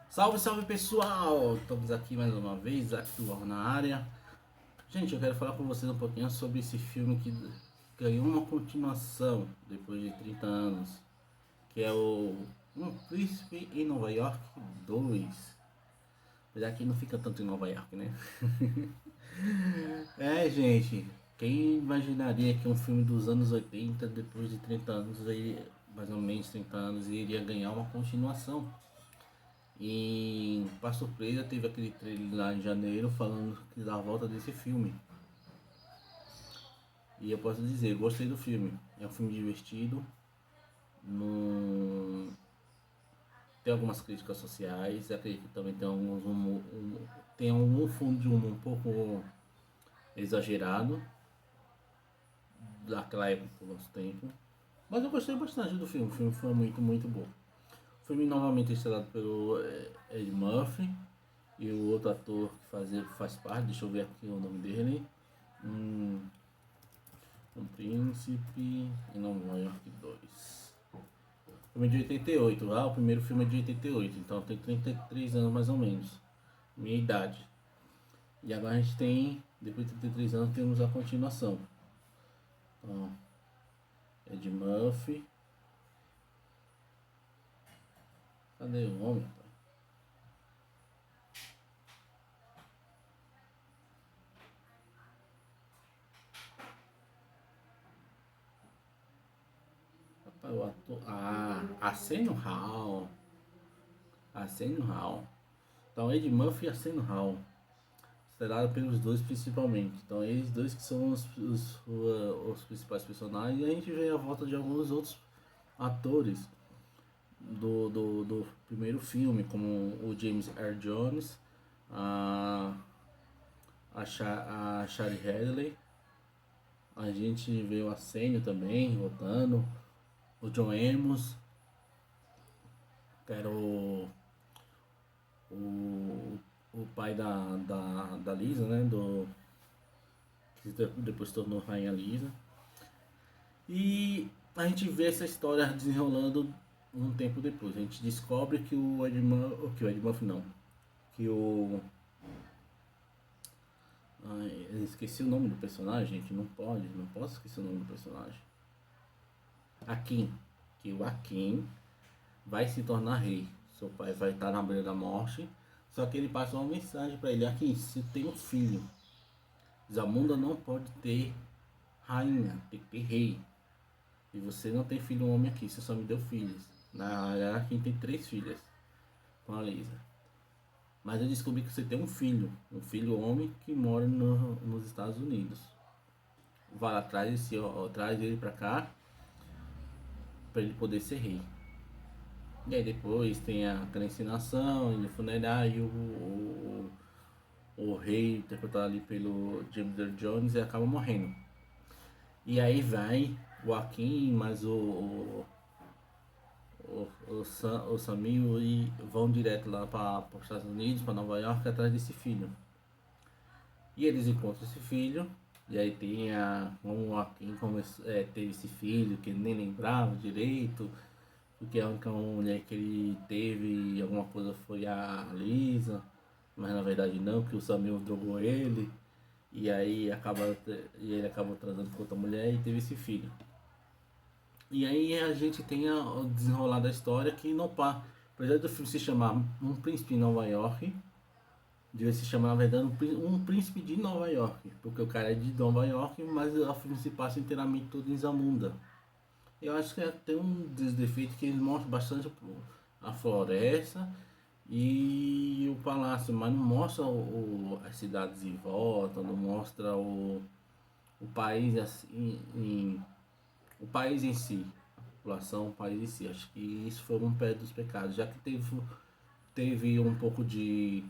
Salve, salve pessoal! Estamos aqui mais uma vez, atual na área. Gente, eu quero falar com vocês um pouquinho sobre esse filme que ganhou uma continuação depois de 30 anos, que é o Um Príncipe em Nova York 2. Apesar que não fica tanto em Nova York, né? Gente, quem imaginaria que um filme dos anos 80, depois de 30 anos, mais ou menos 30 anos, iria ganhar uma continuação? E, para surpresa, teve aquele trailer lá em janeiro falando que da volta desse filme. E eu posso dizer, gostei do filme. É um filme divertido. Não... Tem algumas críticas sociais. Acredito que também tem tem algum fundo de humor um pouco exagerado daquela época do nosso tempo. Mas eu gostei bastante do filme. O filme foi muito, muito bom. O filme novamente estrelado pelo Ed Murphy e o outro ator que faz parte, deixa eu ver aqui o nome dele. Um, um Príncipe em Nova York 2. Filme de 88, o primeiro filme é de 88, então tem 33 anos mais ou menos, minha idade. E agora a gente tem, depois de 33 anos, temos a continuação. Então, Ed Murphy. Cadê o homem? Rapaz, o ator. Arsenio Hall. Arsenio Hall. Então, Ed Murphy e Arsenio Hall. Estrelado pelos dois principalmente. Então eles dois que são os principais personagens. E a gente vê a volta de alguns outros atores do primeiro filme, como o James Earl Jones, a, a Shari Hadley. A gente vê o Arsenio também voltando, o John Amos, que era o pai da Lisa, né? Que depois se tornou Rainha Lisa. E a gente vê essa história desenrolando um tempo depois. A gente descobre que que o Ed Murphy não, que o... eu esqueci o nome do personagem, gente, não posso esquecer o nome do personagem. Akin, que o Akin vai se tornar rei. Seu pai vai estar na beira da morte, só que ele passa uma mensagem para ele: Akin, você tem um filho. Zamunda não pode ter rainha, tem que ter rei. E você não tem filho homem aqui, você só me deu filhos. Na Araquém tem 3 filhas com a Lisa. Mas eu descobri que você tem um filho homem que mora nos Estados Unidos. Vai lá, traz ele pra cá, pra ele poder ser rei. E aí depois tem aquela ensinação, e o funerário, e o rei interpretado ali pelo James Earl Jones e acaba morrendo. E aí vai o Akin, mas o Samuel e vão direto lá para os Estados Unidos, para Nova York, atrás desse filho. E eles encontram esse filho, e aí tem um Joaquim teve esse filho que ele nem lembrava direito, porque a única mulher que ele teve alguma coisa foi a Lisa, mas na verdade não, que o Samuel drogou ele, e aí ele acabou transando com outra mulher e teve esse filho. E aí a gente tem o desenrolar da história que no par, apesar do filme se chamar Um Príncipe em Nova York, devia se chamar na verdade Um Príncipe de Nova York, porque o cara é de Nova York, mas o filme se passa inteiramente todo em Zamunda. Eu acho que tem um defeito que eles mostram bastante a floresta e o palácio, mas não mostra as cidades em volta, não mostra o país assim, o país em si, a população, o país em si. Acho que isso foi um pé dos pecados, já que teve um pouco de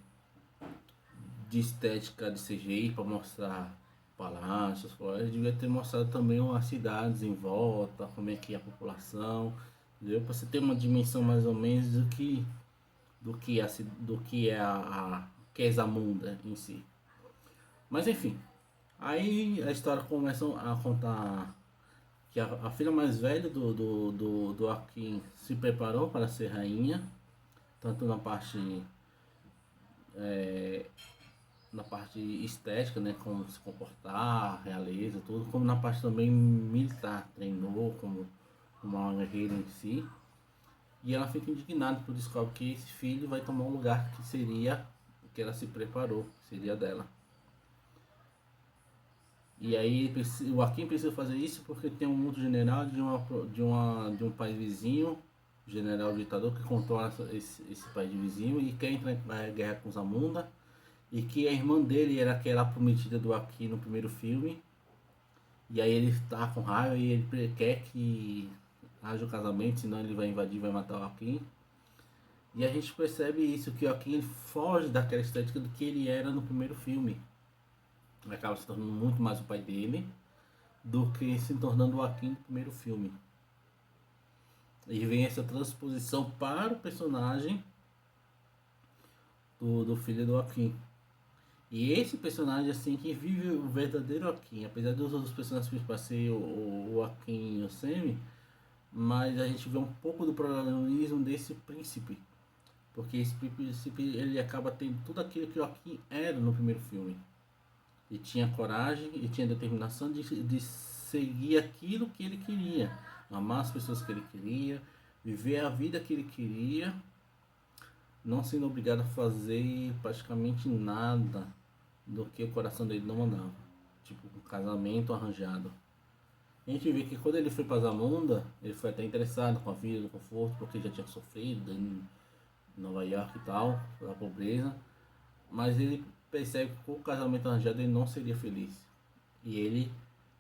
estética de CGI para mostrar palácios, florestas, devia ter mostrado também as cidades em volta, como é que é a população, entendeu? Para você ter uma dimensão mais ou menos do que é que é Zamunda em si. Mas enfim, aí a história começa a contar que a filha mais velha do Akin se preparou para ser rainha, tanto na parte estética, né, como se comportar, realeza, tudo, como na parte também militar, treinou como uma guerreira em si. E ela fica indignada por descobre que esse filho vai tomar um lugar que seria o que ela se preparou, que seria dela. E aí o Akin precisa fazer isso porque tem um outro general de um país vizinho, general ditador, que controla esse país vizinho e quer entrar em guerra com os Zamunda. E que a irmã dele era aquela prometida do Akin no primeiro filme. E aí ele tá com raiva e ele quer que haja o casamento, senão ele vai invadir e vai matar o Akin. E a gente percebe isso, que o Akin foge daquela estética do que ele era no primeiro filme. Ele acaba se tornando muito mais o pai dele do que se tornando o Akin no primeiro filme. E vem essa transposição para o personagem do filho do Akin. E esse personagem assim que vive o verdadeiro Akin, apesar dos outros personagens principais ser o Akin e o Semi, mas a gente vê um pouco do protagonismo desse príncipe. Porque esse príncipe ele acaba tendo tudo aquilo que o Akin era no primeiro filme. E tinha coragem e tinha determinação de seguir aquilo que ele queria, amar as pessoas que ele queria, viver a vida que ele queria, não sendo obrigado a fazer praticamente nada do que o coração dele não mandava. Tipo, um casamento arranjado. A gente vê que quando ele foi para Zamunda, ele foi até interessado com a vida, no conforto, porque já tinha sofrido em Nova York e tal, pela pobreza. Mas ele percebe que com o casamento arranjado ele não seria feliz. E ele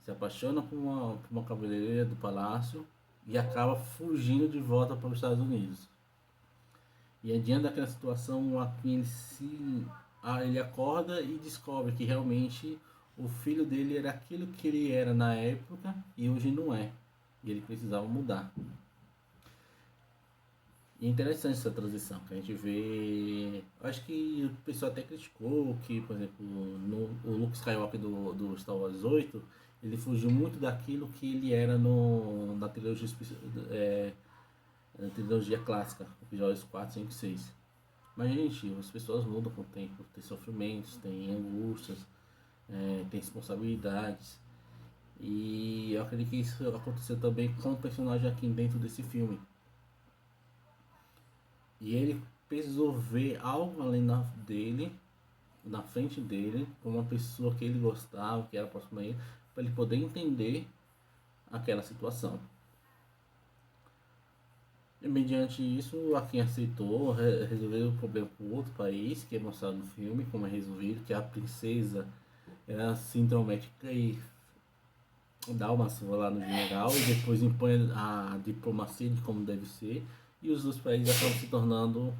se apaixona por uma cabeleireira do palácio e acaba fugindo de volta para os Estados Unidos. E diante daquela situação, o Akin ele acorda e descobre que realmente o filho dele era aquilo que ele era na época e hoje não é. E ele precisava mudar. E é interessante essa transição, que a gente vê. Acho que o pessoal até criticou que, por exemplo, o Luke Skywalker do Star Wars 8, ele fugiu muito daquilo que ele era na trilogia clássica, episódios 4, 5 e 6. Mas, gente, as pessoas mudam com o tempo, tem sofrimentos, tem angústias, tem responsabilidades. E eu acredito que isso aconteceu também com o personagem aqui dentro desse filme. E ele precisou ver algo além dele, na frente dele, como uma pessoa que ele gostava, que era próxima a ele, para ele poder entender aquela situação. E mediante isso, a quem aceitou resolver o problema com outro país, que é mostrado no filme, como é resolvido, que a princesa ela se intromete e dá uma surra lá no general e depois impõe a diplomacia de como deve ser, e os dois países acabam se tornando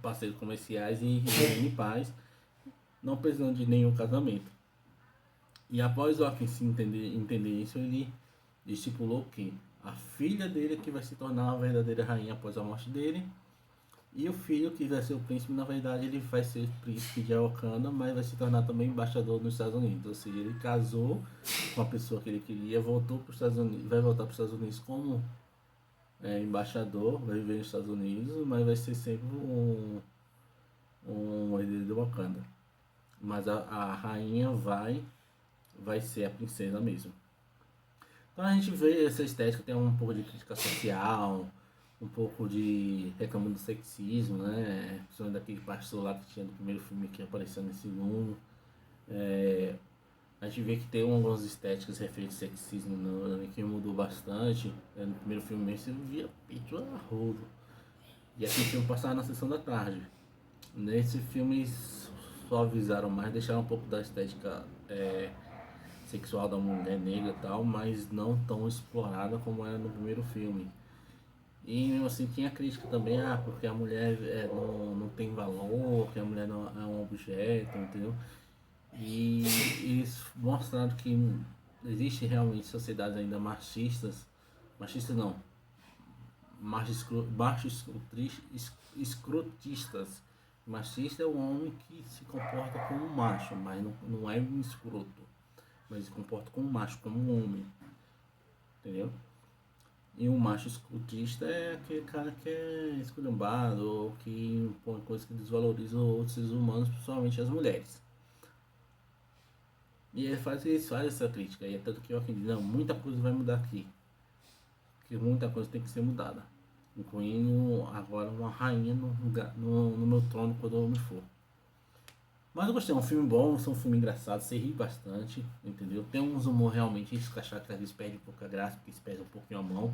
parceiros comerciais e vivendo em paz, não precisando de nenhum casamento. E após o Akin entender isso, ele estipulou que a filha dele que vai se tornar a verdadeira rainha após a morte dele, e o filho que vai ser o príncipe, na verdade, ele vai ser príncipe de Wakanda, mas vai se tornar também embaixador nos Estados Unidos. Ou seja, ele casou com a pessoa que ele queria, voltou para os Estados Unidos, vai voltar para os Estados Unidos como embaixador, vai viver nos Estados Unidos, mas vai ser sempre um herdeiro de Wakanda. Mas a rainha vai ser a princesa mesmo. Então a gente vê essa estética, tem um pouco de crítica social, um pouco de reclamando do sexismo, né? Principalmente daquele pastor lá que tinha no primeiro filme que apareceu no segundo. A gente vê que tem algumas estéticas referentes ao sexismo que mudou bastante. No primeiro filme mesmo você via peito a rodo. E aqui o filme passava na sessão da tarde. Nesse filme eles suavizaram mais, deixaram um pouco da estética sexual da mulher negra e tal, mas não tão explorada como era no primeiro filme. E mesmo assim tinha crítica também, porque a mulher não tem valor, que a mulher não é um objeto, entendeu? E eles mostraram que existe realmente sociedades ainda machistas não, escrotistas. Machista é um homem que se comporta como um macho, mas não é um escroto, mas se comporta como um macho, como um homem, entendeu? E um macho escrotista é aquele cara que é esculhambado ou que impõe coisas que desvalorizam outros seres humanos, principalmente as mulheres. E eles fazem essa crítica, e é tanto que eu acredito, não, muita coisa vai mudar aqui. Que muita coisa tem que ser mudada. Incluindo agora uma rainha no meu trono quando eu me for. Mas eu gostei, é um filme bom, é um filme engraçado, você ri bastante, entendeu? Tem uns humor realmente escrachado que às vezes perde um pouco a graça, porque eles perdem um pouquinho a mão.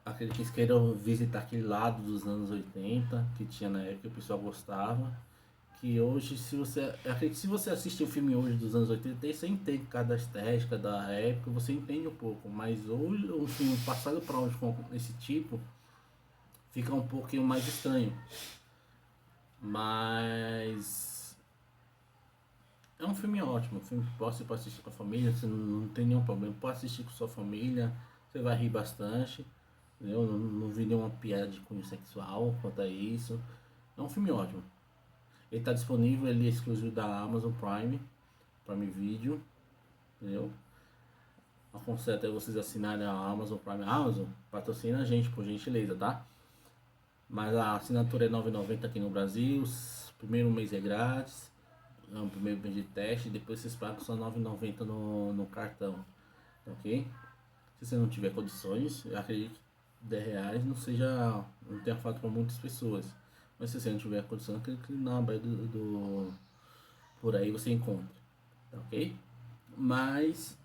Aquele que queiram visitar aquele lado dos anos 80 que tinha na época que o pessoal gostava. Que hoje, se você. Acredito que se você assistir o filme hoje dos anos 80 você entende cada estética da época, você entende um pouco. Mas hoje, um filme passado para onde com esse tipo, fica um pouquinho mais estranho. Mas é um filme ótimo, um filme que você pode assistir com a família, você não tem nenhum problema. Pode assistir com sua família, você vai rir bastante. Eu não vi nenhuma piada de cunho sexual quanto a isso. É um filme ótimo. Ele está disponível, ele é exclusivo da Amazon Prime, Prime Video, entendeu? Aconselho até vocês assinarem a Amazon Prime. A Amazon patrocina a gente, por gentileza, tá? Mas a assinatura é R$ 9,90 aqui no Brasil, primeiro mês é grátis, é o primeiro mês de teste, depois vocês pagam só R$ 9,90 no cartão, ok? Se você não tiver condições, eu acredito que R$ 10 não tenha falta para muitas pessoas. Mas se você não tiver condição, acredito que na Bahia por aí você encontra, tá ok? Mas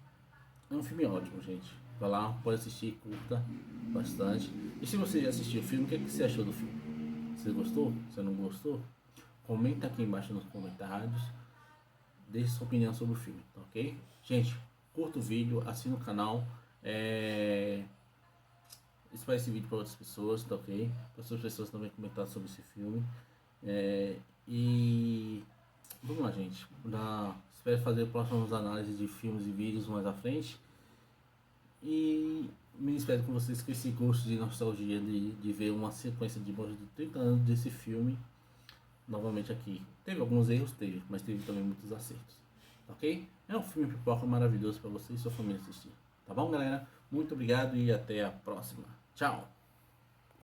é um filme ótimo, gente. Vai lá, pode assistir, curta bastante. E se você assistiu o filme, o que você achou do filme? Você gostou? Você não gostou? Comenta aqui embaixo nos comentários. Deixe sua opinião sobre o filme, tá ok? Gente, curta o vídeo, assina o canal. Espalhe esse vídeo para outras pessoas, tá ok? Para outras pessoas também comentar sobre esse filme. E vamos lá, gente. Espero fazer próximas análises de filmes e vídeos mais à frente. E me espero com vocês com esse gosto de nostalgia de ver uma sequência de mais de 30 anos desse filme novamente aqui. Teve alguns erros, mas teve também muitos acertos. Ok? É um filme pipoca maravilhoso para você e sua família assistir. Tá bom, galera? Muito obrigado e até a próxima. Tchau!